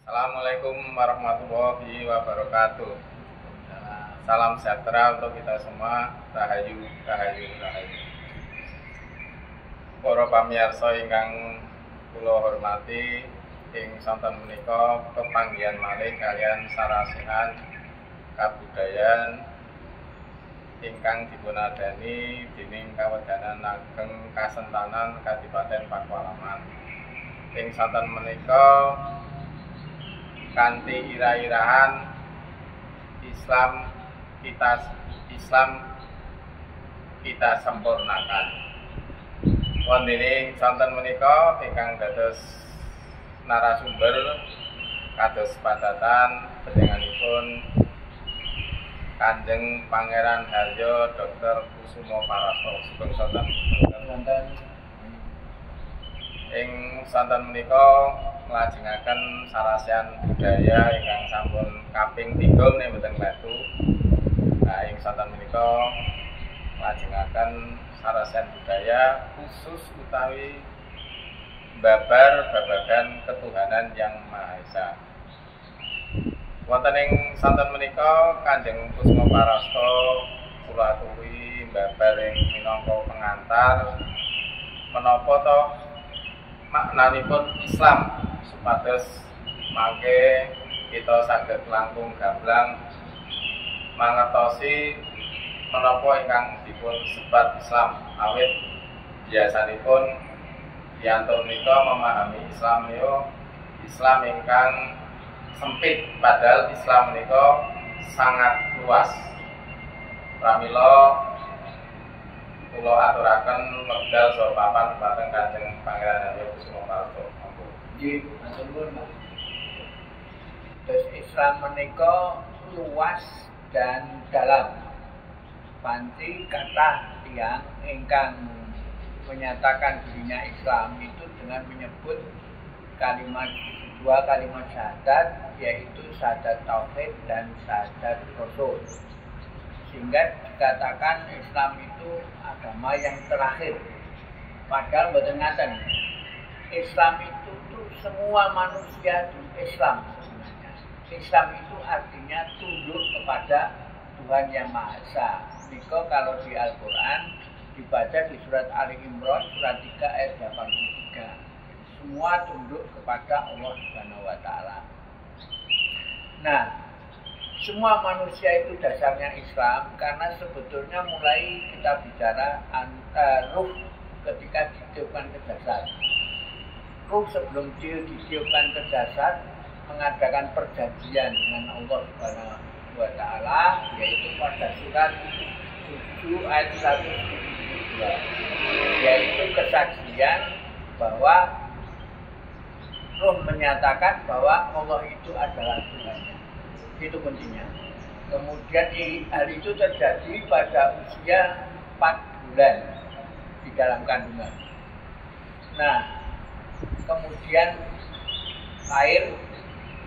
Assalamualaikum warahmatullahi wabarakatuh. Salam sejahtera untuk kita semua. Rahayu, rahayu, rahayu. Para pamirsa ingkang kula hormati, ing sonten menika kepanggihan malih kaliyan sarasihan kabudayan ingkang dipunadani dening Kawedanan Ageng Kasentanan Kadipaten Pakualaman. Ing sonten menika kanthi ira-irahan Islam kita sempurnakan. Wondene sonten menika ingkang dados narasumber kados padatan panjenenganipun Kanjeng Pangeran Haryo Dr. Kusumo Parasto. Sugeng sonten. Ing sonten menika nglajengaken sarasihan budaya ingkang sampun kaping 3 nih mboten batu. Nah, ing sonten menika nglajengaken sarasihan budaya khusus utawi babar babagan ketuhanan yang Maha Esa. Wonten ing sonten menika Kanjeng Kusumo Parasto kula aturi babar ing minangka pengantar menapa to maknanipun Islam supados mangke kita saged langkung gamblang mangertosi menapa ingkang dipun sebat Islam. Awit biasanipun yantun menika memahami Islam ingkang sempit, padahal Islam menika sangat luas. Pramila kula aturaken wekdal saha papan dhateng Kanjeng Pangeran Haryo Kusumo Parasto. Nggih, matur nuwun, Pak. Terus Islam menika luas dan dalam. Panci kathah tiyang ingkang menyatakan dirinya Islam itu dengan menyebut dua kalimat syahadat, yaitu syahadat tauhid dan syahadat rasul. Sehingga dikatakan Islam itu agama yang terakhir. Padahal mboten ngaten. Islam itu tuh semua manusia di Islam sebenarnya. Islam itu artinya tunduk kepada Tuhan Yang Maha Esa. Nika kalau di Al-Qur'an dibaca di surat Ali Imran surat 3 ayat 83. Semua tunduk kepada Allah Subhanahu wa taala. Nah, semua manusia itu dasarnya Islam karena sebetulnya mulai kita bicara ruh ketika ditiupkan ke jasad. Ruh sebelum ditiupkan ke jasad mengadakan perjanjian dengan Allah Subhanahu wa taala, yaitu pada surat 7 ayat 172, yaitu kesaksian bahwa ruh menyatakan bahwa Allah itu adalah Tuhannya. Itu kuncinya. Kemudian hal itu terjadi pada usia 4 bulan di dalam kandungan. Nah, kemudian lahir,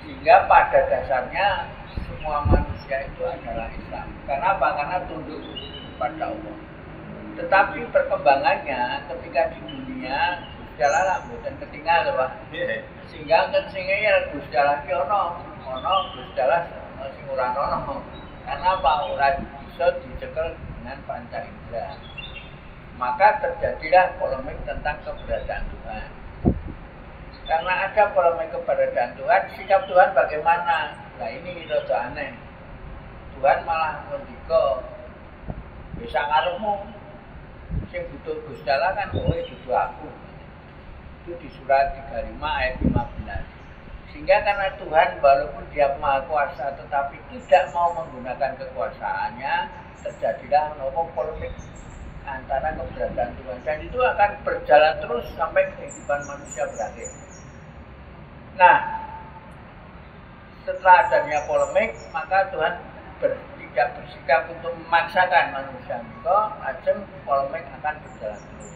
sehingga pada dasarnya semua manusia itu adalah Islam. Karena apa? Karena tunduk kepada Allah. Tetapi perkembangannya ketika di dunia Gusti Allah lah mboten ketinggal, Pak. Sehingga kan sing ya Gusti Allah ki ono Gusti Allah sing ora ono. Karena apa? Ora bisa dicekel dengan panca indera. Maka terjadilah polemik tentang keberadaan Tuhan. Karena ada polemik keberadaan Tuhan, sikap Tuhan bagaimana? Nah, ini rada aneh. Tuhan malah ngendika, bisa ngarepmu, sing butuh Gusti Allah kan kowe dudu aku. Itu di surat 35 ayat 15. Sehingga karena Tuhan walaupun dia maha kuasa tetapi tidak mau menggunakan kekuasaannya, terjadilah polemik antara keberadaan Tuhan. Dan itu akan berjalan terus sampai kehidupan manusia berakhir. Nah, setelah adanya polemik, maka Tuhan tidak bersikap untuk memaksakan manusia. Maka ajeng polemik akan berjalan terus.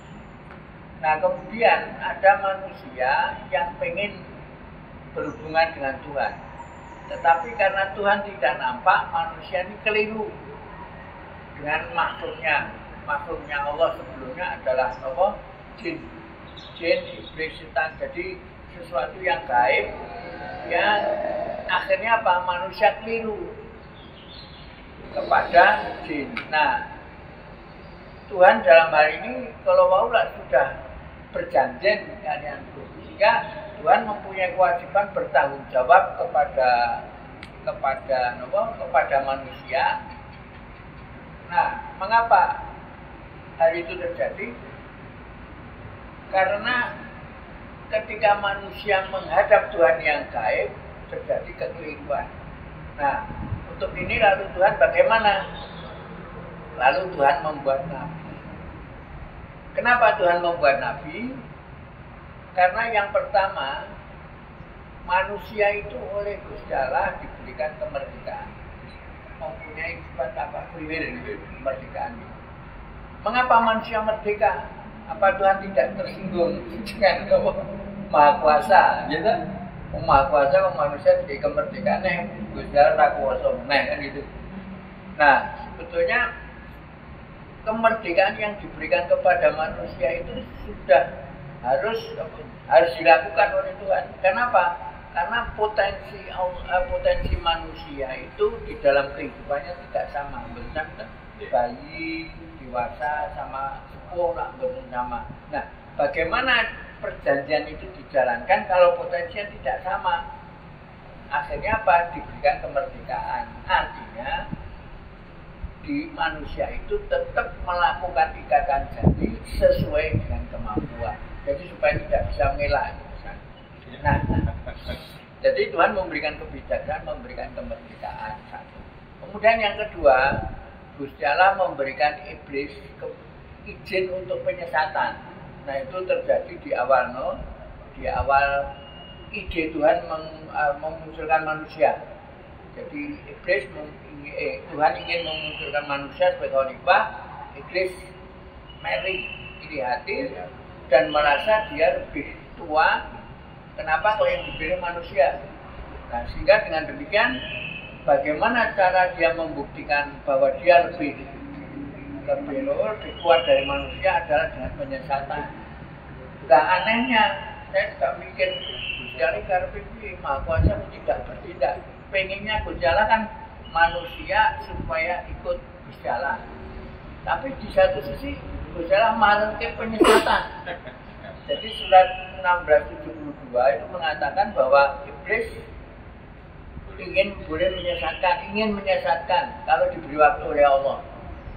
Nah, kemudian ada manusia yang pengen berhubungan dengan Tuhan. Tetapi karena Tuhan tidak nampak, manusia ini keliru dengan makhluknya. Makhluknya Allah sebelumnya adalah apa? Jin, iblis, setan. Jadi sesuatu yang gaib yang akhirnya apa? Manusia keliru kepada jin. Nah, Tuhan dalam hal ini kalau maulah sudah berjanji kalian, sehingga Tuhan mempunyai kewajiban bertanggung jawab kepada manusia. Nah, mengapa hal itu terjadi? Karena ketika manusia menghadap Tuhan yang gaib, terjadi kekeliruan. Nah, untuk ini lalu Tuhan bagaimana? Lalu Tuhan membuat nabi. Kenapa Tuhan membuat nabi? Karena yang pertama, manusia itu oleh Gusti Allah diberikan kemerdekaan. Mempunyai sifat apa? Free will, kemerdekaan. Mengapa manusia merdeka? Apa Tuhan tidak tersinggung dengan Maha Kuasa, gitu? Maha Kuasa manusia jadi kemerdekaan, Gusti Allah tak kuasa, kan gitu. Nah, sebetulnya kemerdekaan yang diberikan kepada manusia itu sudah harus dilakukan oleh Tuhan. Kenapa? Karena potensi manusia itu di dalam kehidupannya tidak sama. Misalnya bayi, dewasa, sama sepuh lah bersama. Nah, bagaimana perjanjian itu dijalankan kalau potensinya tidak sama? Akhirnya apa? Diberikan kemerdekaan. Artinya di manusia itu tetap melakukan ikatan janji sesuai dengan kemampuan. Jadi supaya tidak bisa mengelak. Nah, jadi Tuhan memberikan kebijakan, memberikan kemerdekaan satu. Kemudian yang kedua, Gusti Allah memberikan iblis izin untuk penyesatan. Nah, itu terjadi di awal ide Tuhan memunculkan manusia. Jadi iblis Tuhan ingin memunculkan manusia sebagai khalifah. Iblis iri hati dan merasa dia lebih tua. Kenapa kok yang dipilih manusia? Nah, sehingga dengan demikian, bagaimana cara dia membuktikan bahwa dia lebih kuat dari manusia adalah dengan penyesatan. Nah, anehnya, saya juga mikir, Gusti Allah karena Maha Kuasa tidak bertindak. Pengennya Gusti Allah kan manusia supaya ikut Gusti Allah. Tapi di satu sisi Gusti Allah melarangkan penyesatan. Jadi surat 1672 itu mengatakan bahwa iblis ingin menyesatkan kalau diberi waktu oleh Allah.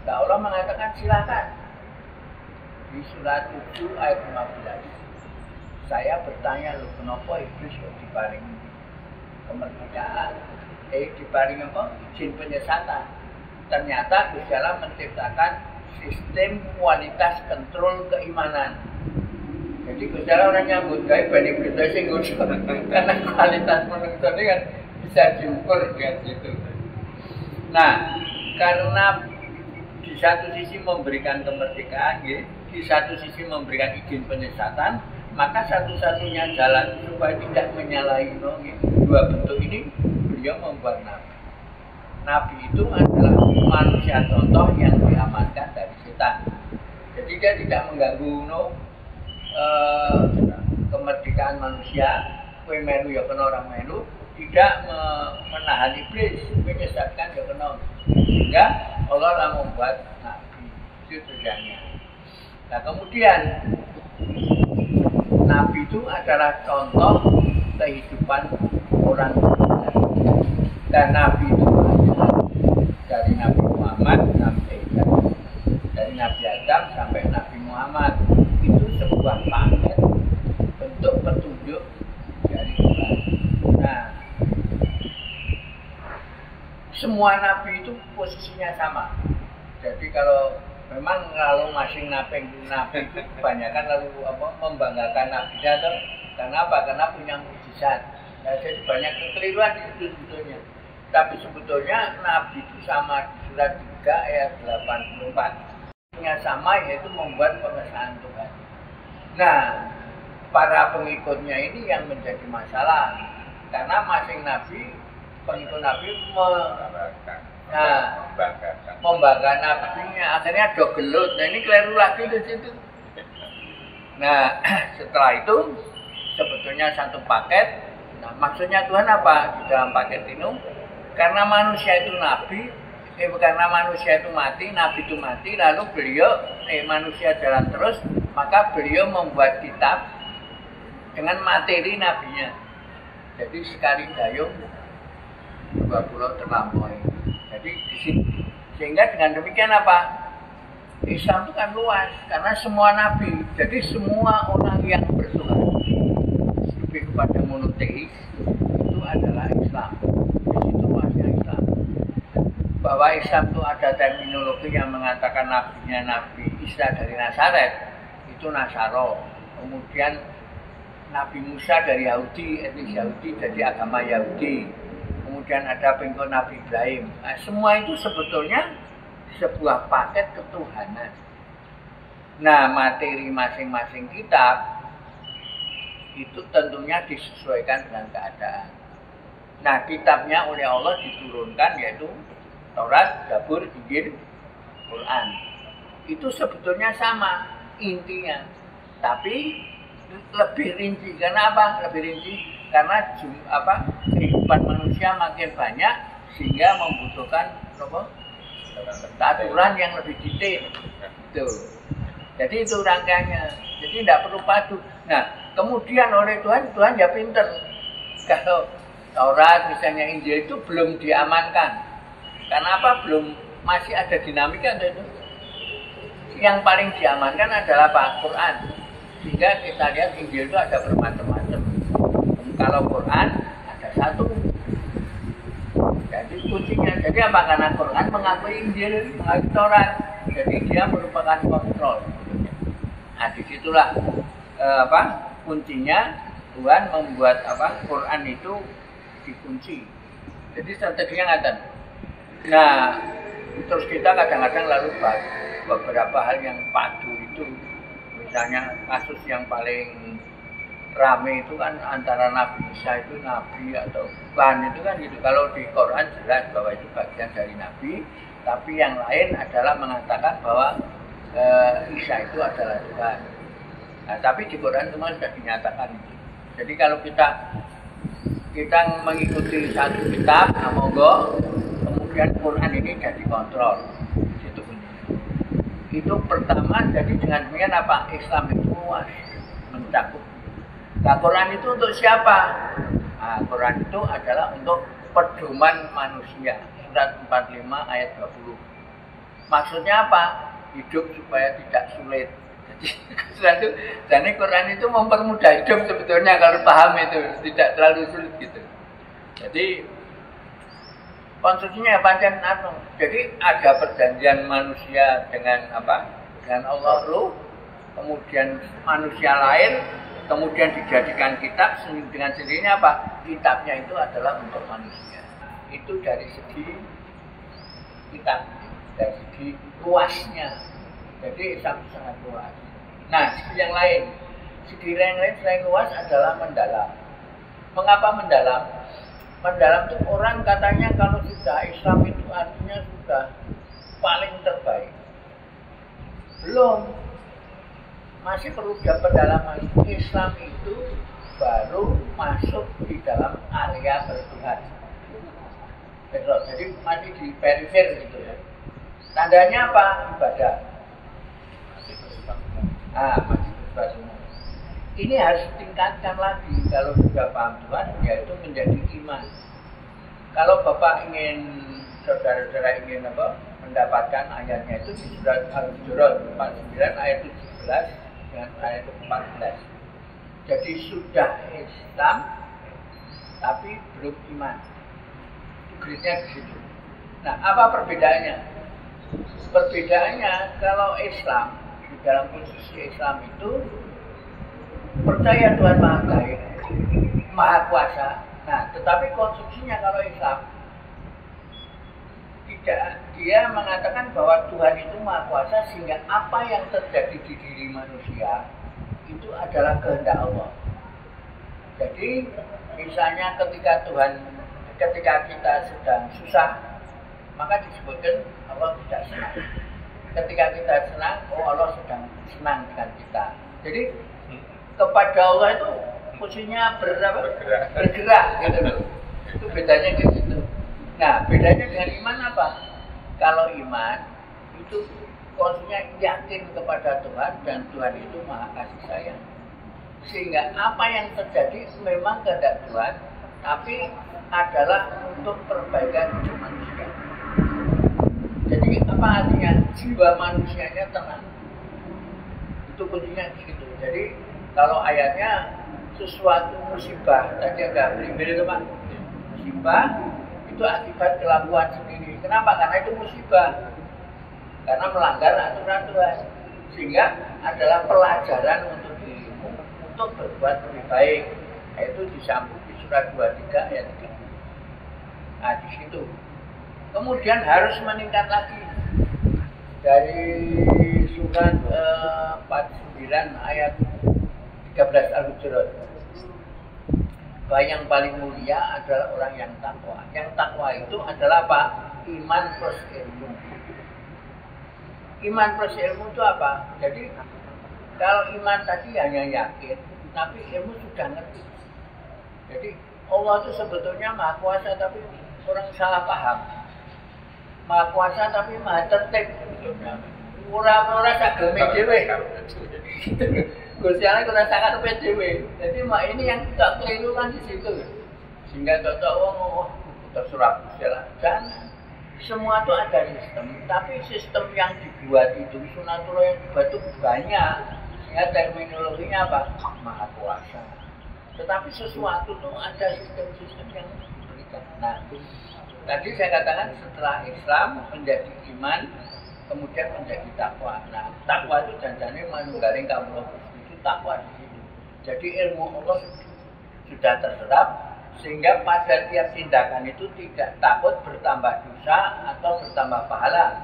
Nah, Allah mengatakan silakan. Di surat 7 ayat 15. Saya bertanya loh, kenapa iblis kok diparingi kemerdekaan? Diparingi apa? Izin penyesatan. Ternyata Gusti Allah menciptakan sistem kualitas kontrol keimanan. Jadi Gusti Allah orang nyambut gawe ben iblis sing nggodha. Karena kualitas manusia ini kan bisa diukur dengan situ. Nah, karena di satu sisi memberikan kemerdekaan, di satu sisi memberikan izin penyesatan, maka satu-satunya jalan supaya tidak menyalahi dua bentuk ini, beliau membuat nabi. Nabi itu adalah manusia contoh yang diamankan dari setan. Jadi dia tidak mengganggu kemerdekaan manusia, kue melu ya kena orang melu, tidak menahan iblis, menyesatkan ya kena. Sehingga Allah telah membuat nabi, itu tujuannya. Nah, kemudian nabi itu adalah contoh kehidupan orang dan nabi itu dari Nabi Muhammad sampai dari Nabi Adam sampai Nabi Muhammad itu sebuah paket bentuk petunjuk dari Tuhan. Nah, semua nabi itu posisinya sama. Jadi kalau memang masing nabi itu kebanyakan lalu membanggakan nabinya, karena apa? Karena punya mukjizat. Nah, jadi banyak kekeliruan itu sebetulnya. Tapi sebetulnya Nabi itu sama di surat 3 ayat 84. Yang sama yaitu membuat pengesahan Tuhan. Nah, para pengikutnya ini yang menjadi masalah. Karena masing Nabi, pengikut Nabi membanggakan nabinya. Akhirnya do gelut. Nah, ini keliru lagi di situ. Nah, setelah itu sebetulnya satu paket. Nah, maksudnya Tuhan apa di dalam paket ini? Karena manusia itu nabi, karena manusia itu mati, nabi itu mati, lalu beliau manusia jalan terus, maka beliau membuat kitab dengan materi nabinya. Jadi sekali dayung 2 pulau terlampaui. Jadi di sini, sehingga dengan demikian apa? Islam itu kan luas karena semua nabi. Jadi semua orang yang bertuhan lebih kepada monoteis itu adalah Islam. Di situ luasnya Islam. Bahwa Islam itu ada terminologi yang mengatakan nabinya Nabi Isa dari Nazaret, itu Nasaro. Kemudian Nabi Musa dari Yahudi, etnis Yahudi, jadi agama Yahudi. Kemudian ada pengikut Nabi Ibrahim. Nah, semua itu sebetulnya sebuah paket ketuhanan. Nah, materi masing-masing kitab itu tentunya disesuaikan dengan keadaan. Nah, kitabnya oleh Allah diturunkan yaitu Taurat, Zabur, Injil, Quran. Itu sebetulnya sama intinya, tapi lebih rinci. Karena apa? Lebih rinci karena kehidupan manusia makin banyak sehingga membutuhkan aturan yang lebih detail. Tuh. Jadi itu rangkaiannya. Jadi tidak perlu padu. Nah, kemudian oleh Tuhan ya pinter. Kalau Taurat misalnya Injil itu belum diamankan. Karena apa? Masih ada dinamika itu. Yang paling diamankan adalah Quran. Sehingga kita lihat Injil itu ada bermacam-macam. Kalau Quran ada satu. Jadi kuncinya, jadi apa? Karena Quran mengakui Injil, mengakui Taurat, jadi dia merupakan kontrol. Nah, disitulah kuncinya Tuhan membuat Quran itu dikunci. Jadi strateginya ngaten. Nah, terus kita kadang-kadang lalu bahas beberapa hal yang padu itu, misalnya kasus yang paling rame itu kan antara Nabi Isa itu Nabi atau bukan, itu kan gitu. Kalau di Quran jelas bahwa itu bagian dari Nabi, tapi yang lain adalah mengatakan bahwa Isa itu adalah Tuhan. Nah, tapi di Quran semua sudah dinyatakan itu. Jadi kalau kita mengikuti satu kitab, monggo, kemudian Quran ini jadi kontrol. Itu kuncinya. Itu pertama, jadi dengan demikian apa? Islam itu luas, mencakup. Nah, Quran itu untuk siapa? Nah, Quran itu adalah untuk pedoman manusia. Surat 45 ayat 20. Maksudnya apa? Hidup supaya tidak sulit. Jadi Quran itu mempermudah hidup sebetulnya kalau paham itu, tidak terlalu sulit gitu. Jadi konstruksinya pancen jadi ada perjanjian manusia dengan dengan Allah Ruh, kemudian manusia lain, kemudian dijadikan kitab dengan sendirinya kitabnya itu adalah untuk manusia. Itu dari segi kitab, dari segi luasnya. Jadi sangat luas. Nah, segi yang lain selain luas adalah mendalam. Mengapa mendalam? Mendalam itu orang katanya kalau sudah Islam itu artinya sudah paling terbaik. Belum. Masih perlu pendalaman. Islam itu baru masuk di dalam area bertuhan. Jadi masih di perifer gitu ya. Tandanya apa? Ibadah. Masih bersifat. Ini harus ditingkatkan lagi. Kalau sudah paham Tuhan, yaitu menjadi iman. Kalau Bapak saudara-saudara ingin mendapatkan ayatnya itu di surat Al-Hujurat 49 ayat 17 dengan ayat 14. Jadi sudah Islam, tapi belum iman. Itu gridnya di situ. Nah, apa perbedaannya? Perbedaannya kalau Islam, di dalam posisi Islam itu percaya Tuhan Maha Kaya, Maha Kuasa, Nah, tetapi konstruksinya kalau Islam tidak, dia mengatakan bahwa Tuhan itu Maha Kuasa sehingga apa yang terjadi di diri manusia itu adalah kehendak Allah. Jadi misalnya ketika kita sedang susah, maka disebutkan Allah tidak senang. Ketika kita senang, oh Allah sedang senang dengan kita. Jadi kepada Allah itu fungsinya bergerak gitu loh. Itu bedanya kayak gitu. Nah, bedanya dengan iman apa? Kalau iman itu konsepnya yakin kepada Tuhan dan Tuhan itu Maha Kasih Sayang. Sehingga apa yang terjadi memang kehendak Tuhan, tapi adalah untuk perbaikan hidup manusia. Jadi apa artinya? Jiwa manusianya tenang. Itu kuncinya di situ. Jadi kalau ayatnya sesuatu musibah, tadi agak berimbang itu Pak. Musibah itu akibat kelakuan sendiri. Kenapa? Karena itu musibah. Karena melanggar aturan Tuhan. Sehingga adalah pelajaran untuk dirimu untuk berbuat lebih baik. Yaitu disambung di surat 23 ayat 3. Nah, di situ. Kemudian harus meningkat lagi. Dari surat 49 ayat 13 Al-Hujurat. Bahwa yang paling mulia adalah orang yang takwa. Yang takwa itu adalah apa? Iman plus ilmu. Iman plus ilmu itu apa? Jadi kalau iman tadi hanya yakin, tapi ilmu sudah ngerti. Jadi Allah itu sebetulnya Maha Kuasa, tapi orang salah paham. Maha Kuasa tapi Maha tertib. Ora sageme dhewe. Gusti Allah kurang sangat PDW. Jadi mak ini yang tidak keliru kan di situ. Sehingga cocok terserah Gusti Allah. Jangan. Semua itu ada sistem, tapi sistem yang dibuat itu sunatullah yang dibuat itu banyak. Sehingga terminologinya apa? Maha Kuasa. Tetapi sesuatu itu ada sistem-sistem yang diberikan. Nah, tadi saya katakan setelah Islam menjadi iman, kemudian menjadi takwa. Nah, takwa itu janjane manunggaling kawula itu takwa di situ. Jadi ilmu Allah sudah terserap sehingga pada tiap tindakan itu tidak takut bertambah dosa atau bertambah pahala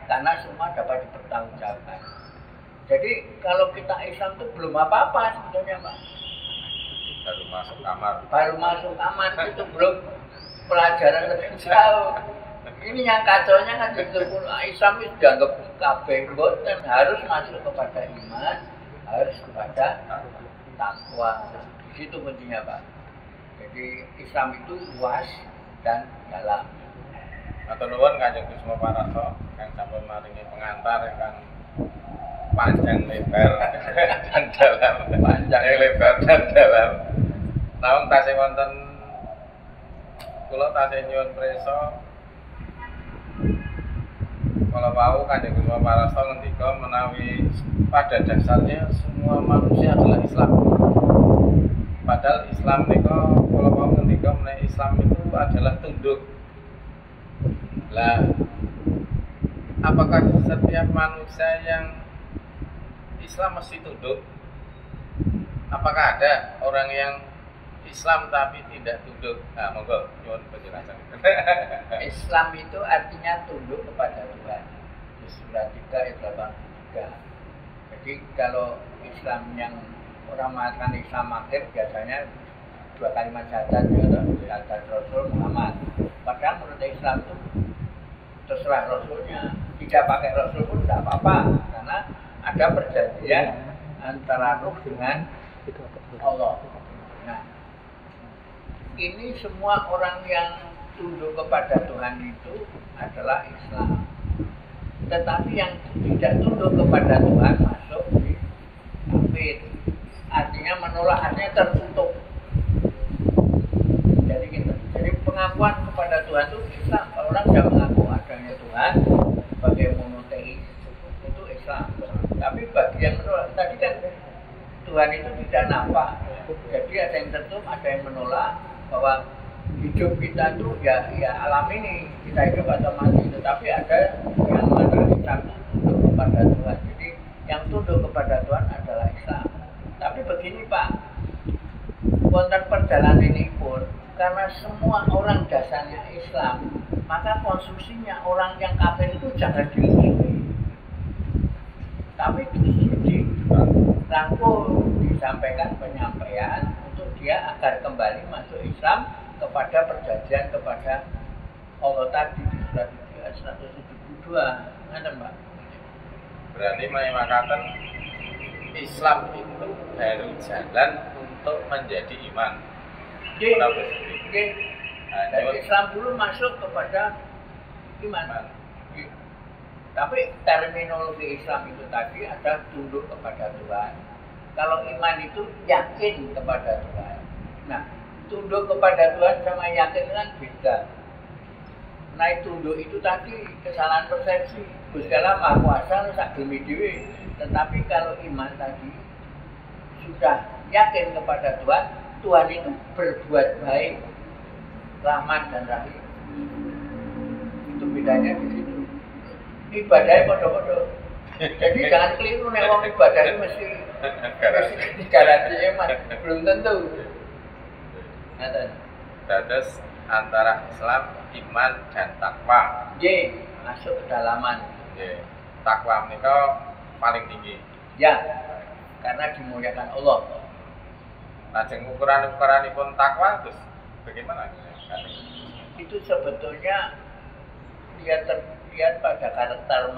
karena semua dapat dipertanggungjawabkan. Jadi kalau kita Islam itu belum apa-apa sebetulnya, Pak. Baru masuk kamar itu belum pelajaran lebih jauh. Ini yang kacaunya kan Islam itu dianggap kabeh dan harus masuk kepada iman, harus kepada takwa. Di situ pentingnya, Pak. Jadi Islam itu luas dan dalam. Atau nuwun Kanjeng Kusuma Paraso yang sampun maringi pengantar yang panjang lebar dan dalam. Panjang lebar dan dalam. Namun tasih wonten kula tasih nyuwun prisa kalau mau Kanjeng Kusuma Paraso ngendika menawi pada dasarnya semua manusia adalah Islam. Padahal Islam niku kalau mau ngendika menawi Islam itu adalah tunduk. Lah, apakah setiap manusia yang Islam mesti tunduk? Apakah ada orang yang Islam tapi tidak tunduk? Nah, monggo nyuwun penjelasan. Islam itu artinya tunduk kepada Tuhan. Di surat 3 ayat 83. Jadi kalau Islam yang orang mengatakan Islam akhir biasanya dua kalimat syahadat, syahadat Rasul Muhammad. Padahal menurut Islam itu terserah Rasulnya, tidak pakai Rasul pun tidak apa-apa karena ada perjanjian antara Nuh dengan Allah. Nah, ini semua orang yang tunduk kepada Tuhan itu adalah Islam. Tetapi yang tidak tunduk kepada Tuhan masuk di kafir. Artinya menolak, artinya tertutup. Jadi gitu. Jadi pengakuan kepada Tuhan itu Islam. Kalau orang sudah mengaku adanya Tuhan sebagai monoteis itu Islam. Tapi bagi yang menolak, tadi kan Tuhan itu tidak nampak. Jadi ada yang tertutup, ada yang menolak bahwa hidup kita itu ya alam ini, kita hidup atau mati. Tetapi ada yang mengatakan Islam itu tunduk kepada Tuhan. Jadi yang tunduk kepada Tuhan adalah Islam. Tapi begini Pak, wonten perjalanan ini pun karena semua orang dasarnya Islam, maka konstruksinya orang yang kafir itu jangan dimusuhi, tapi justru dirangkul, disampaikan penyampaian untuk dia agar kembali masuk Islam kepada perjanjian kepada Allah tadi di surat 172. Ada Mbak? Berarti mengatakan Islam itu baru jalan untuk menjadi iman. Oke. Dan Islam dulu masuk kepada iman. Tapi terminologi Islam itu tadi ada tunduk kepada Tuhan. Kalau iman itu yakin kepada Tuhan. Nah, tunduk kepada Tuhan sama yakin kan beda. Nah, tunduk itu tadi kesalahan persepsi. Gusti Allah Maha Kuasa sak gelem dhewe. Tetapi kalau iman tadi sudah yakin kepada Tuhan, Tuhan itu berbuat baik, rahmat dan rahim. Itu bedanya di situ. Ibadahnya podo-podo. Jadi jangan keliru nek wong ibadah itu mesti garansi iman. Belum tentu. Terus antara Islam, iman dan takwa. Masuk ke dalaman. Takwa itu paling tinggi. Ya, karena dimuliakan Allah. Lajeng ukuran pun takwa terus bagaimana? Itu sebetulnya lihat pada karakter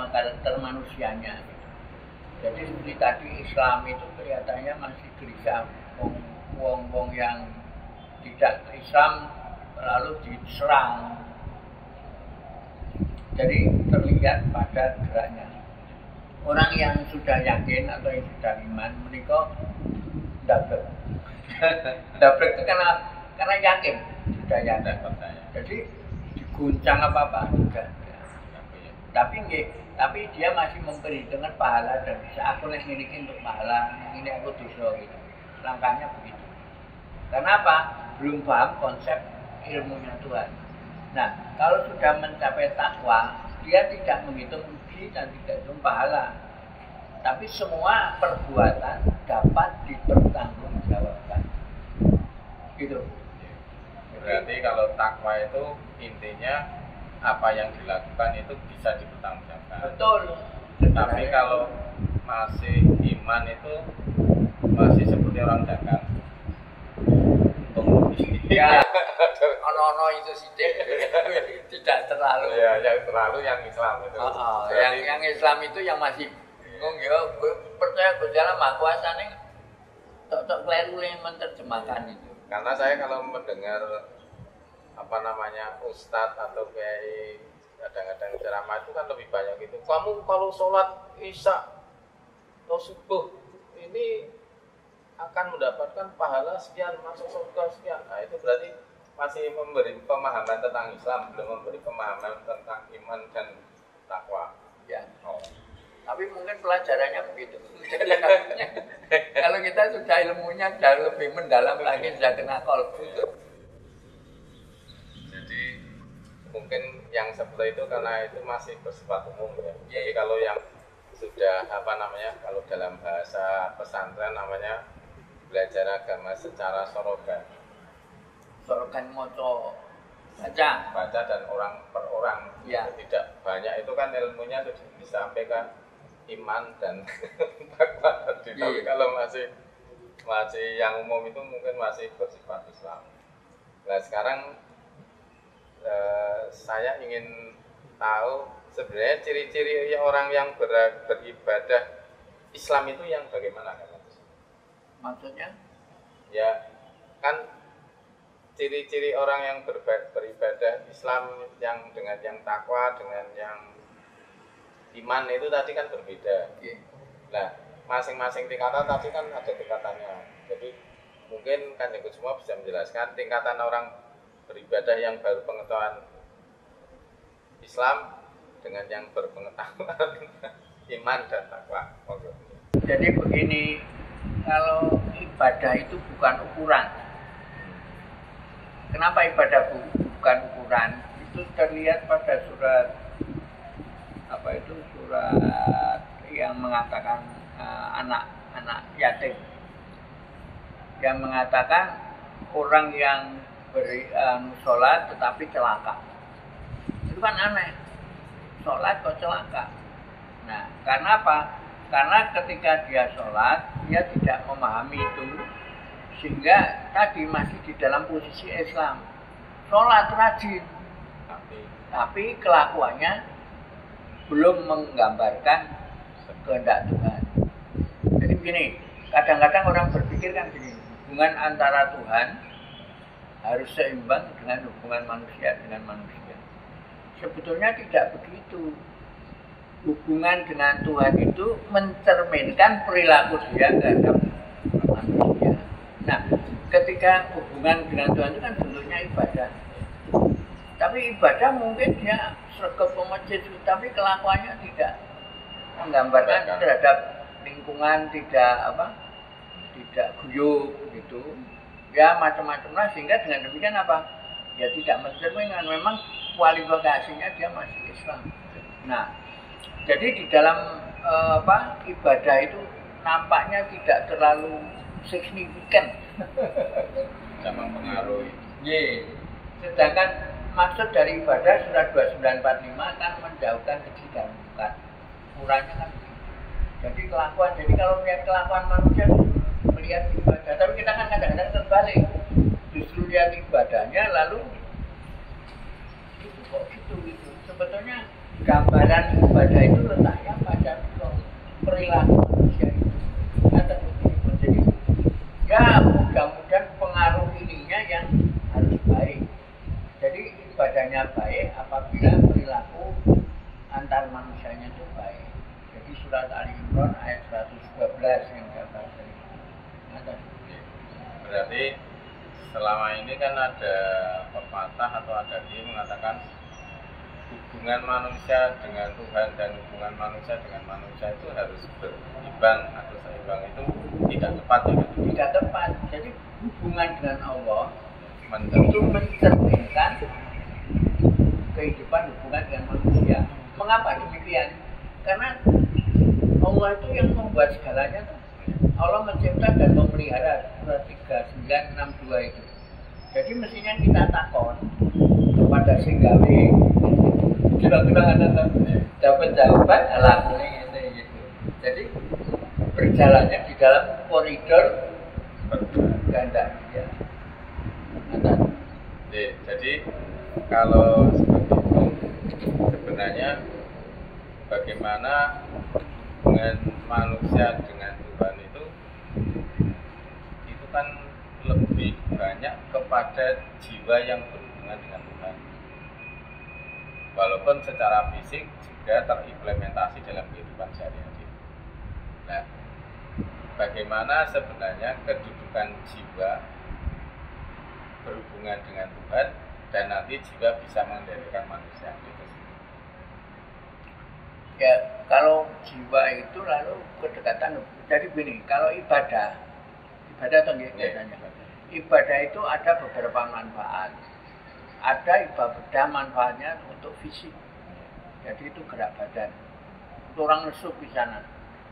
manusianya. Jadi seperti tadi Islam itu kelihatannya masih gelisah, wong yang tidak Islam lalu diserang. Jadi terlihat pada geraknya. Orang yang sudah yakin atau yang sudah iman mereka dablek. Dablek itu karena yakin, sudah yakin. Jadi diguncang apa sudah. Tapi dia masih memperhitungkan pahala dan bisa aku ngirikin untuk pahala, ini aku dosa gitu. Langkahnya begitu. Kenapa? Belum paham konsep ilmunya Tuhan. Nah, kalau sudah mencapai takwa, dia tidak menghitung uji dan tidak menghitung pahala. Tapi semua perbuatan dapat dipertanggungjawabkan. Gitu. Berarti kalau takwa itu intinya apa yang dilakukan itu bisa dipertanggungjawabkan. Betul. Tapi kalau masih iman itu masih seperti orang dagang. Ya, ono itu sih tidak terlalu. Ya, yang terlalu yang Islam itu. Yang Islam itu yang masih bingung ya. Percaya Gusti Allah Maha Kuasa nih. Tok keliru yang menerjemahkan itu. Karena saya kalau mendengar ustadz atau kiai kadang-kadang ceramah itu kan lebih banyak gitu. Kamu kalau sholat isya atau subuh ini akan mendapatkan pahala sekian, masuk surga sekian. Nah itu berarti masih memberi pemahaman tentang Islam, belum memberi pemahaman tentang iman dan takwa. Ya. Tapi mungkin pelajarannya begitu. Kalau kita sudah ilmunya jauh lebih mendalam lagi, sudah kena kolbu. Jadi mungkin yang seperti itu karena itu masih bersifat umum ya. Jadi kalau yang sudah kalau dalam bahasa pesantren namanya belajar agama secara sorogan. Sorogan moco baca dan orang per orang. Ya. Tidak banyak itu kan ilmunya sudah disampaikan iman dan takwa tadi. Tapi kalau masih yang umum itu mungkin masih bersifat Islam. Nah sekarang saya ingin tahu sebenarnya ciri-ciri orang yang beribadah Islam itu yang bagaimana kan? Maksudnya? Ya kan ciri-ciri orang yang beribadah Islam yang dengan yang takwa dengan yang iman itu tadi kan berbeda. Nah, masing-masing tingkatan tadi kan ada tingkatannya. Jadi mungkin kan Gus semua bisa menjelaskan tingkatan orang beribadah yang baru pengetahuan Islam dengan yang berpengetahuan iman dan takwa. Jadi begini, kalau ibadah itu bukan ukuran. Kenapa ibadah bukan ukuran? Itu terlihat pada surat surat yang mengatakan anak yatim, yang mengatakan orang yang sholat tetapi celaka. Itu kan aneh. Sholat kok celaka. Nah, karena apa? Karena ketika dia sholat, dia tidak memahami itu, sehingga tadi masih di dalam posisi Islam. Sholat rajin, tapi kelakuannya belum menggambarkan kehendak Tuhan. Jadi begini, kadang-kadang orang berpikir kan gini, hubungan antara Tuhan harus seimbang dengan hubungan manusia dengan manusia. Sebetulnya tidak begitu. Hubungan dengan Tuhan itu mencerminkan perilaku dia terhadap manusia. Nah, ketika hubungan dengan Tuhan itu kan bentuknya ibadah. Tapi ibadah mungkin dia sergap ke masjid, tapi kelakuannya tidak menggambarkan terhadap lingkungan, tidak guyup gitu. Ya macam-macam lah, sehingga dengan demikian apa? Ya tidak mencerminkan, memang kualifikasinya dia masih Islam. Nah, jadi di dalam ibadah itu nampaknya tidak terlalu signifikan. Tidak mempengaruhi. Sedangkan maksud dari ibadah surat 2945 kan menjauhkan keji dan mungkar. Murahnya kan. Jadi kelakuan. Jadi kalau melihat kelakuan manusia melihat ibadah, tapi kita kan kadang-kadang terbalik. Justru lihat ibadahnya lalu itu kok gitu. Sebetulnya gambaran ibadah itu letaknya pada perilaku manusia itu. Ada jadi ya mudah-mudahan pengaruh ininya yang harus baik. Jadi ibadahnya baik apabila perilaku antar manusianya itu baik. Jadi surat Ali Imran ayat 112 yang saya baca. Berarti selama ini kan ada pepatah atau ada dia mengatakan hubungan manusia dengan Tuhan dan hubungan manusia dengan manusia itu harus berimbang atau seimbang, itu tidak tepat ya? Tidak tepat. Jadi hubungan dengan Allah itu mencerminkan kehidupan hubungan dengan manusia. Mengapa demikian? Karena Allah itu yang membuat segalanya tuh. Allah mencipta dan memelihara, surat 3962 itu. Jadi mestinya kita takon kepada singgawi, kira-kira ada dapat jawaban alhamdulillah gitu. Jadi berjalannya di dalam koridor kehendak dia. Jadi kalau seperti itu sebenarnya bagaimana hubungan manusia dengan Tuhan itu kan lebih banyak kepada jiwa yang berhubungan dengan Tuhan. Walaupun secara fisik juga terimplementasi dalam kehidupan sehari-hari. Nah, bagaimana sebenarnya kedudukan jiwa berhubungan dengan Tuhan dan nanti jiwa bisa mengendalikan manusia itu? Ya, kalau jiwa itu lalu kedekatan. Jadi begini, kalau ibadah atau enggak biasanya. Ibadah itu ada beberapa manfaat. Ada ibadah manfaatnya untuk fisik. Jadi itu gerak badan. Untuk orang lesu di sana.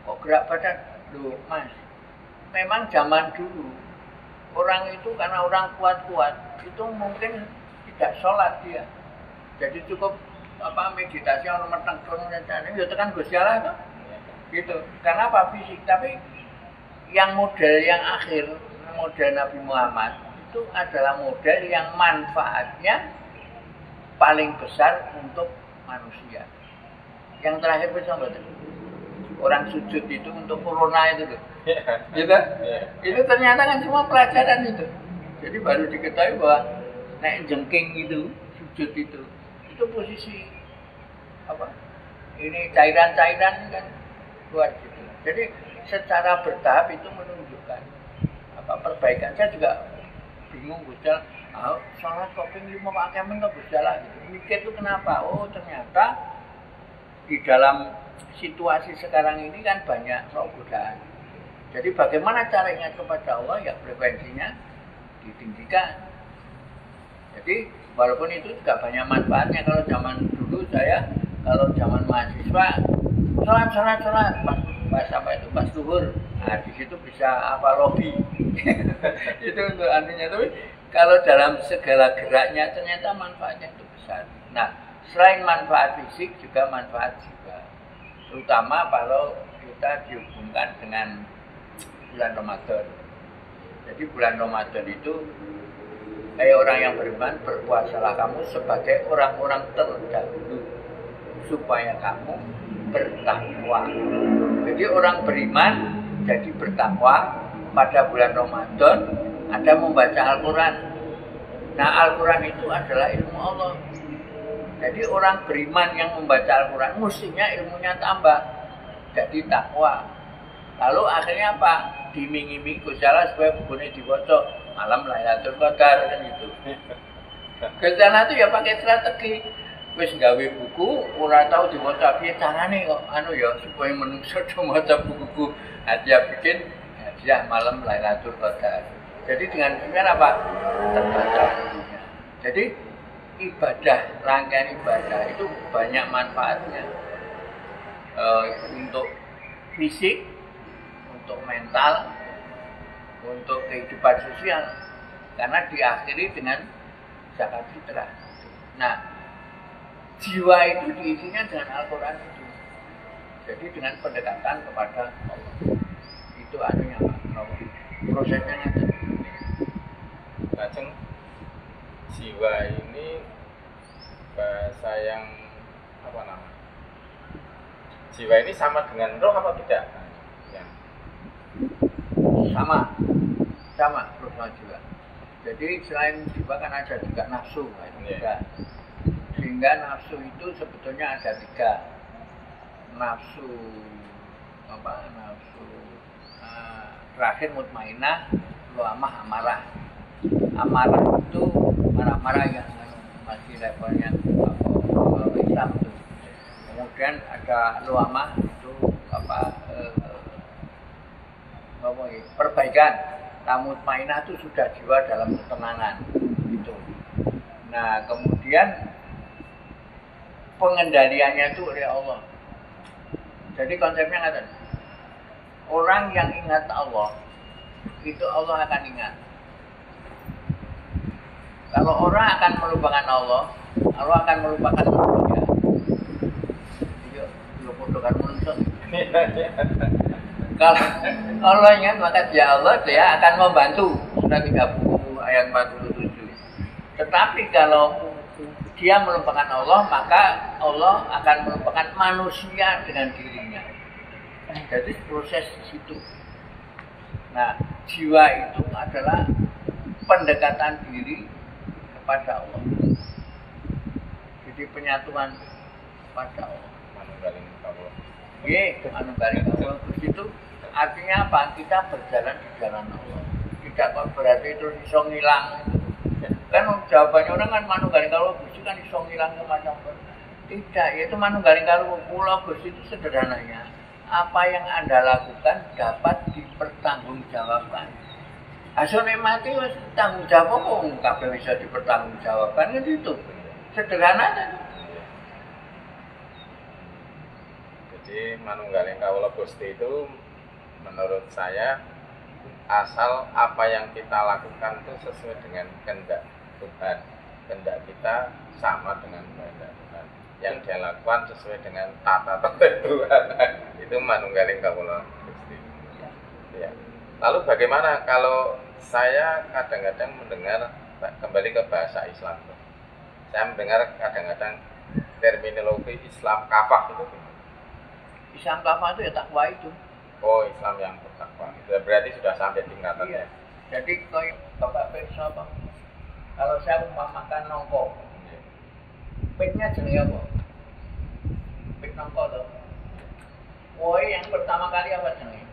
Kok gerak badan? Loh, Mas. Memang zaman dulu orang itu karena orang kuat-kuat itu mungkin tidak sholat dia. Jadi cukup meditasi orang metengkung dan itu tekan Gusti Allah itu. Gitu. Karena apa? Fisik. Tapi yang model yang akhir, model Nabi Muhammad itu adalah model yang manfaatnya paling besar untuk manusia. Yang terakhir bersama orang sujud itu untuk corona itu loh. Gitu? Itu ternyata kan semua pelajaran itu. Jadi baru diketahui bahwa naik jengking itu, sujud itu posisi ini cairan-cairan kan luar gitu. Jadi secara bertahap itu menunjukkan perbaikan. Saya juga bingung Gusjal, sholat kok ping 5 Pak Kemen kok berjalan gitu. Mikir itu kenapa? Oh ternyata di dalam situasi sekarang ini kan banyak godaan. Jadi bagaimana cara ingat kepada Allah? Ya frekuensinya ditinggikan. Jadi walaupun itu juga banyak manfaatnya. Kalau zaman dulu saya, kalau zaman mahasiswa sholat pas sampai itu pas zuhur. Nah, di situ bisa apa lobby. Itu untuk artinya tuh kalau dalam segala geraknya ternyata manfaatnya itu besar. Nah, selain manfaat fisik juga manfaat jiwa. Terutama kalau kita dihubungkan dengan bulan Ramadan. Jadi bulan Ramadan itu orang yang beriman, berpuasalah kamu sebagai orang-orang terdahulu supaya kamu bertakwa. Jadi orang beriman jadi bertakwa pada bulan Ramadan ada membaca Al-Quran. Nah, Al-Quran itu adalah ilmu Allah. Jadi orang beriman yang membaca Al-Quran mestinya ilmunya tambah jadi takwa. Lalu akhirnya apa? Dimingi-mingi Gusti supaya bukunya dibaca malam Lailatul Qadar kan itu. Kesana itu ya pakai strategi. Wis gawe buku, ora tahu dimaca piye carane kok ya supaya menungso do maca buku-buku. Dia bikin hadiah malam Lailatul Qadar. Jadi dengan demikian apa? Terbaca bukunya. Jadi ibadah, rangkaian ibadah itu banyak manfaatnya. Untuk fisik, untuk mental, untuk kehidupan sosial, karena diakhiri dengan zakat fitrah. Nah, jiwa itu diisinya dengan Al-Quran itu. Jadi dengan pendekatan kepada Allah. Itu anunya Pak, prosesnya nanti. Lajeng jiwa ini bahasa yang apa namanya? Jiwa ini sama dengan roh apa tidak? Sama roh sama jiwa. Jadi selain jiwa kan ada juga nafsu, sehingga nafsu itu sebetulnya ada 3. Nafsu terakhir mutmainah, luamah, amarah. Amarah itu marah-marah yang masih levelnya Islam itu. Kemudian ada luamah itu perbaikan. Tamu mainah itu sudah jiwa dalam ketenangan itu. Nah, kemudian pengendaliannya itu oleh Allah. Jadi konsepnya nggak, orang yang ingat Allah itu Allah akan ingat. Kalau orang akan melupakan Allah akan melupakan manusia. Iya, kan manusia. Kalau Allah ingat maka dia akan membantu. Surah 30 ayat 47. Tetapi kalau dia melupakan Allah, maka Allah akan melupakan manusia dengan dirinya. Jadi proses di situ. Nah, jiwa itu adalah pendekatan diri kepada Allah. Jadi penyatuan kepada Allah. Manunggaling Allah itu artinya apa? Kita berjalan di jalan Allah. Tidak kok berarti itu iso ngilang. Kan jawabannya orang kan manunggaling Allah Gusti kan iso ngilang macam-macam. Tidak, yaitu manunggaling Allah Gusti itu sederhananya. Apa yang Anda lakukan dapat dipertanggungjawabkan. Asone mati wis tanggung jawab kok kabeh bisa dipertanggungjawabkan kan itu. Sederhana kan. Jadi manunggaling kawula Gusti itu menurut saya asal apa yang kita lakukan itu sesuai dengan kehendak Tuhan. Kehendak kita sama dengan kehendak Tuhan. Yang dia lakukan sesuai dengan tata tertib Tuhan. Itu manunggaling kawula Gusti. Ya. Lalu bagaimana kalau saya kadang-kadang mendengar kembali ke bahasa Islam. Saya mendengar kadang-kadang terminologi Islam kafah itu. Islam kafah itu ya takwa itu. Oh, Islam yang bertakwa. Itu berarti sudah sampai tingkatannya. Iya. Jadi kalau Bapak Pirsa apa? Kalau saya umpamakan nongko, pitnya jenenge apa? Pit nongko tuh. Woi yang pertama kali apa jenenge?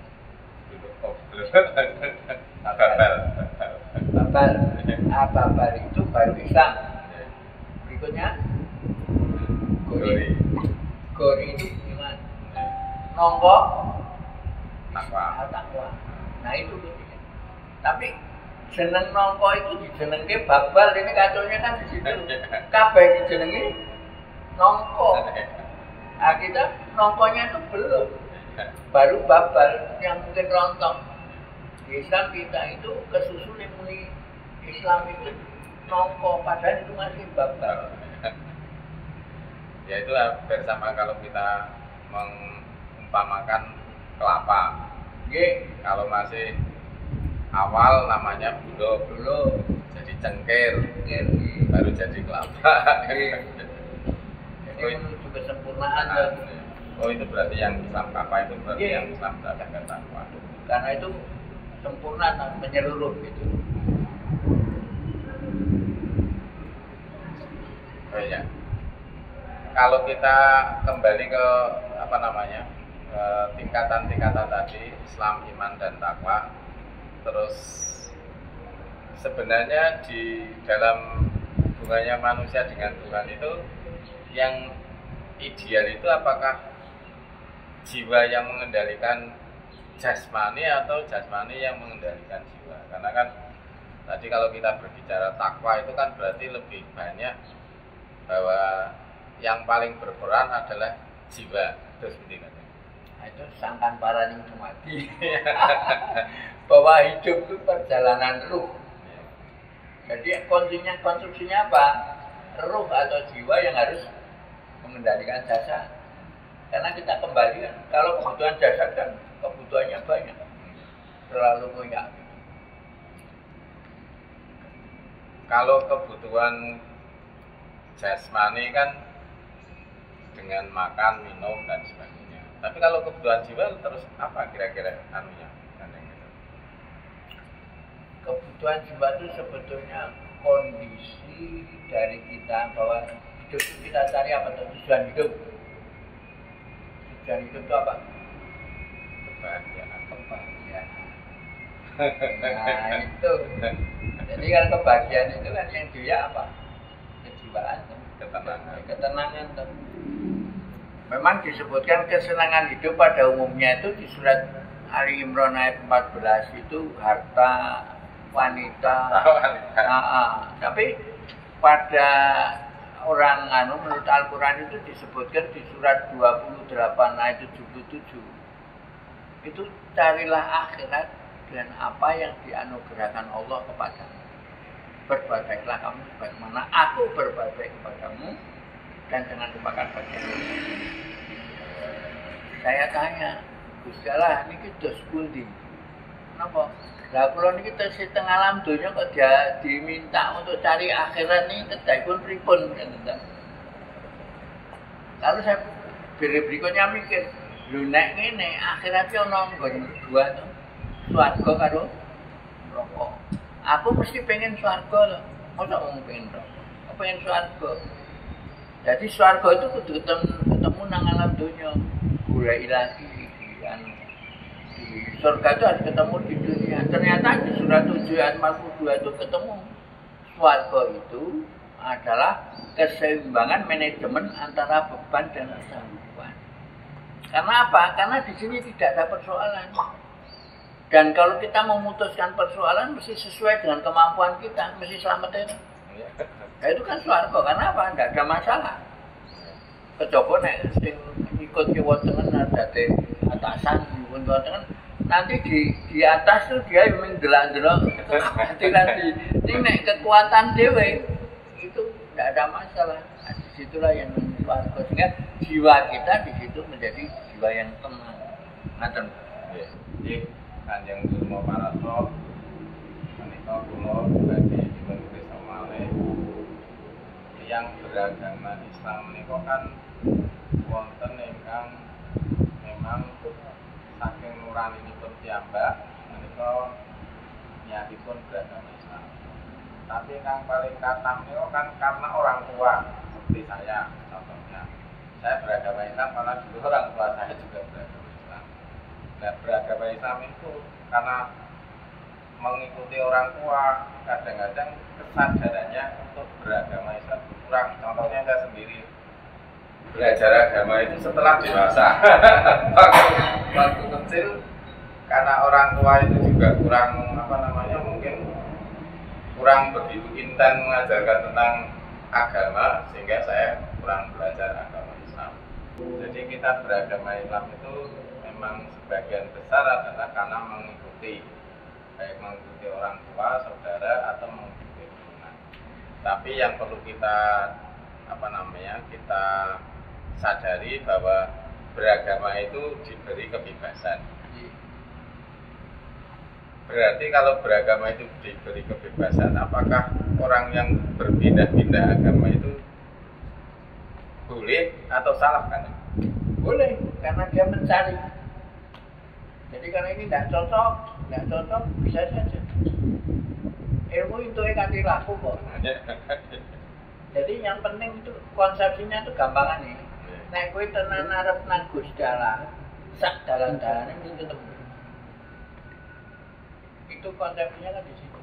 Babal itu baru Islam. Berikutnya Gori itu gimana? Nongko takwa. Nah itu intinya. Tapi jeneng nongko itu dijenengke babal, ini kacaunya kan di situ. Kabeh dijenengi nongko. Nah kita nongkonya itu belum. baru babal yang mungkin rontok. Di Islam kita itu kesusul muni Islam itu nongko, padahal itu masih babal. Ya itulah bersama kalau kita mengumpamakan kelapa. Kalau masih awal namanya bulog, jadi cengkir, baru jadi kelapa. Jadi menuju kesempurnaan. Oh itu berarti yang Islam apa itu berarti yang Islam berdasarkan takwa. Karena itu sempurna dan menyeluruh gitu. Oh iya. Kalau kita kembali ke apa namanya tingkatan-tingkatan tadi Islam, iman dan takwa, terus sebenarnya di dalam hubungannya manusia dengan Tuhan itu yang ideal itu apakah jiwa yang mengendalikan jasmani atau jasmani yang mengendalikan jiwa? Karena kan tadi kalau kita berbicara takwa itu kan berarti lebih banyak bahwa yang paling berperan adalah jiwa. Terus seperti itu. Nah, itu sangkan paraning mati. Bahwa hidup itu perjalanan ruh. Jadi konstruksinya apa? Ruh atau jiwa yang harus mengendalikan jasad. Karena kita kembali kan, kalau kebutuhan jasad kan kebutuhannya banyak, terlalu banyak. Kalau kebutuhan jasmani kan dengan makan, minum dan sebagainya. Tapi kalau kebutuhan jiwa terus apa kira-kira anunya? Kebutuhan jiwa itu sebetulnya kondisi dari kita bahwa hidup itu kita cari apa tujuan hidup. Tujuan hidup itu apa? Kebahagiaan. Nah itu. Jadi kalau kebahagiaan itu kan yang dia apa? Kejiwaan, ketenangan. Memang disebutkan kesenangan hidup pada umumnya itu di surat Ali Imran ayat 14 itu harta, wanita. Tapi pada orang menurut Al-Quran itu disebutkan di surat 28 ayat 77 itu carilah akhirat dan apa yang dianugerahkan Allah kepadamu. Berbaiklah kamu sebagaimana aku berbuat baik kepadamu dan jangan lupakan bagian. Saya tanya, Gusti Allah niki dos pundi? Napa? Lah kula niki tesih teng alam donya kok dia diminta untuk cari akhirat niki kedahipun pripun ngeten. Lalu saya berikutnya mikir, lho nek ngene akhirat ki ana nggon dua to. Swarga karo neraka. Aku mesti pengen swarga lho. Mosok wong pengen neraka. Aku pengen swarga. Jadi swarga itu kudu ketemu nang alam donya. Golek lagi di surga itu harus ketemu di dunia. Ternyata di surat 7 ayat 42 itu ketemu swarga itu adalah keseimbangan manajemen antara beban dan kesanggupan. Karena apa? Karena di sini tidak ada persoalan. Dan kalau kita memutuskan persoalan mesti sesuai dengan kemampuan kita, mesti selamat. Nah, itu kan swarga. Karena apa? Tidak ada masalah. Kecoba nek sing ikut kiwa tengen adate atasan nyuwun kiwa tengen nanti di atas tuh dia mendelak-delok nanti ini nek kekuatan dewe itu tidak ada masalah. Nah, disitulah yang swarga sehingga jiwa kita di situ menjadi jiwa yang tenang. Ngaten. Nggih. Kanjeng Durma Parato menika kula badhe dipun pirsa malih yang beragama Islam menika kan wonten ingkang memang saking nuranipun piyambak menika nyatipun beragama Islam. Tapi yang paling kathah menika kan karena orang tua seperti saya contohnya. Saya beragama Islam karena dulu orang tua saya juga beragama Islam. Nah, beragama Islam itu karena mengikuti orang tua kadang-kadang kesadarannya untuk beragama Islam kurang. Contohnya saya sendiri belajar agama itu setelah dewasa. Waktu kecil karena orang tua itu juga kurang mungkin kurang begitu intens mengajarkan tentang agama sehingga saya kurang belajar agama Islam. Jadi kita beragama Islam itu memang sebagian besar adalah karena mengikuti, baik mengikuti orang tua, saudara, atau mengikuti lingkungan. Tapi yang perlu kita kita sadari bahwa beragama itu diberi kebebasan. Berarti kalau beragama itu diberi kebebasan, apakah orang yang berpindah-pindah agama itu boleh atau salah kan? Boleh, karena dia mencari. Jadi karena ini tidak cocok, bisa saja. Ilmu itu kanthi laku kok. Jadi yang penting itu konsepsinya itu gampangan nih. Nek kowe tenan arep nang Gusti Allah, sak dalan-dalane mesti ketemu. Itu konsepsinya kan di situ.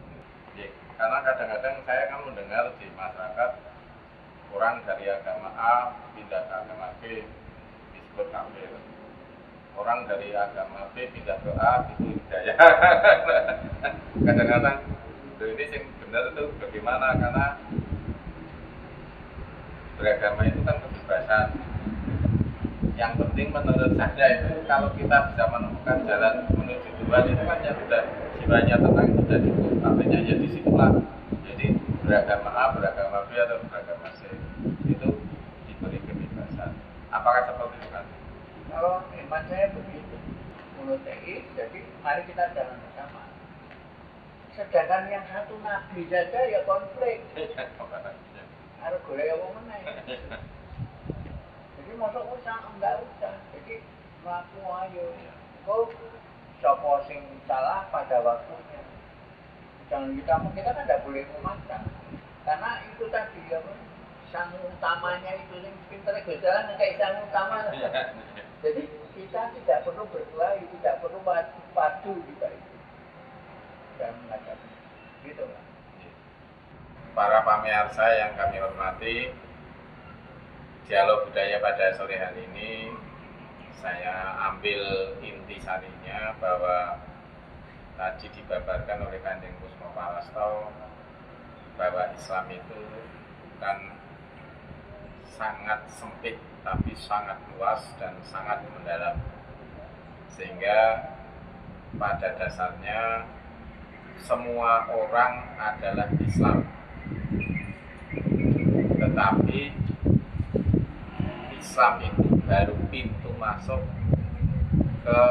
Ya, karena kadang-kadang saya kan mendengar di masyarakat orang dari agama A pindah ke agama B disebut kafir. Orang dari agama B pindah ke A itu hidayah. Kadang-kadang ini sih benar itu bagaimana, karena beragama itu kan kebebasan. Yang penting menurut saya itu kalau kita bisa menemukan jalan menuju Tuhan itu kan ya sudah jiwanya tenang, sudah cukup. Artinya ya di situlah. Jadi beragama A, beragama B atau beragama C itu diberi kebebasan. Apakah seperti itu kan? Kalau iman saya begitu, monoteis, jadi mari kita jalan bersama. Sedangkan yang satu nabi saja ya konflik. Harus golek apa meneh. Jadi masuk enggak usah. Jadi mlaku ayo. Kok sapa sing salah pada waktunya. Jangan kita kan tidak boleh memaksa. Karena itu tadi apa? Sang utamanya itu yang pinter gejalan kayak sang utama. Jadi kita tidak perlu berkelahi, tidak perlu padu kita itu. Dan menghadapi gitu lah. Para pamirsa yang kami hormati, dialog budaya pada sore hari ini saya ambil intisarinya bahwa tadi dibabarkan oleh Kanjeng Kusmo Parasto bahwa Islam itu bukan sangat sempit tapi sangat luas dan sangat mendalam, sehingga pada dasarnya semua orang adalah Islam, tetapi Islam itu baru pintu masuk ke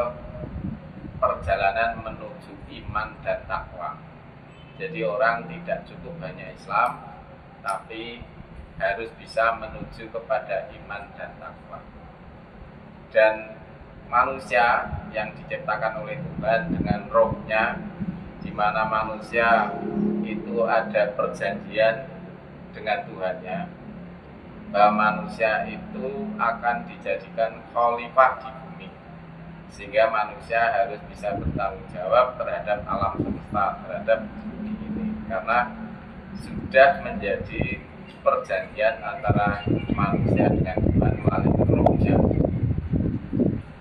perjalanan menuju iman dan takwa. Jadi orang tidak cukup hanya Islam, tapi harus bisa menuju kepada iman dan takwa. Dan manusia yang diciptakan oleh Tuhan dengan rohnya, di mana manusia itu ada perjanjian dengan Tuhannya, bahwa manusia itu akan dijadikan khalifah di bumi, sehingga manusia harus bisa bertanggung jawab terhadap alam semesta, terhadap bumi ini, karena sudah menjadi perjanjian antara manusia dengan Tuhan melalui rohnya,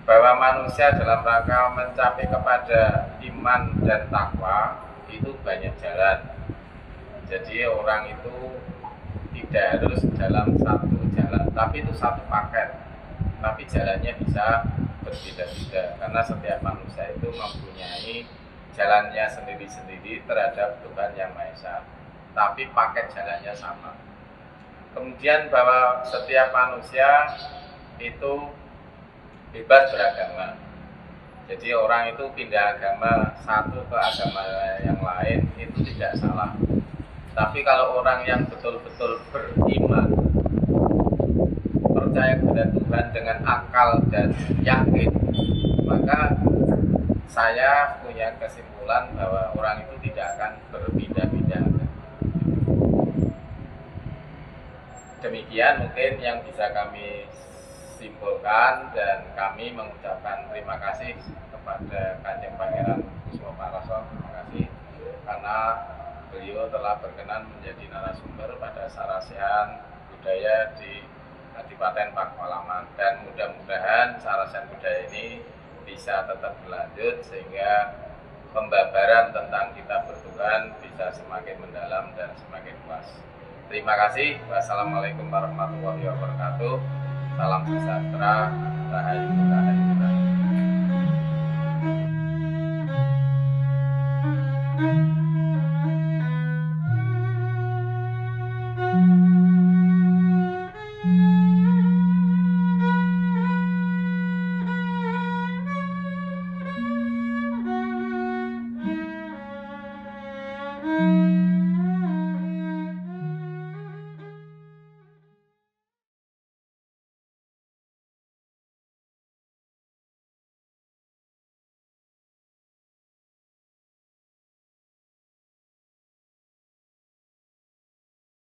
bahwa manusia dalam rangka mencapai kepada iman dan takwa itu banyak jalan. Jadi orang itu tidak harus dalam satu jalan, tapi itu satu paket, tapi jalannya bisa berbeda-beda, karena setiap manusia itu mempunyai jalannya sendiri-sendiri terhadap Tuhan Yang Maha Esa, tapi paket jalannya sama. Kemudian bahwa setiap manusia itu bebas beragama. Jadi orang itu pindah agama satu ke agama yang lain itu tidak salah. Tapi kalau orang yang betul-betul beriman, percaya kepada Tuhan dengan akal dan yakin, maka saya punya kesimpulan bahwa orang itu tidak akan berpindah-pindah. Demikian mungkin yang bisa kami simpulkan, dan kami mengucapkan terima kasih kepada Kanjeng Pangeran Kusmo Parasto. Terima kasih karena beliau telah berkenan menjadi narasumber pada Sarasehan Budaya di Kadipaten Pakualaman, dan mudah-mudahan Sarasehan Budaya ini bisa tetap berlanjut sehingga pembabaran tentang kitab bertuhan bisa semakin mendalam dan semakin luas. Terima kasih. Wassalamualaikum warahmatullahi wabarakatuh. Salam sejahtera. Rahayu.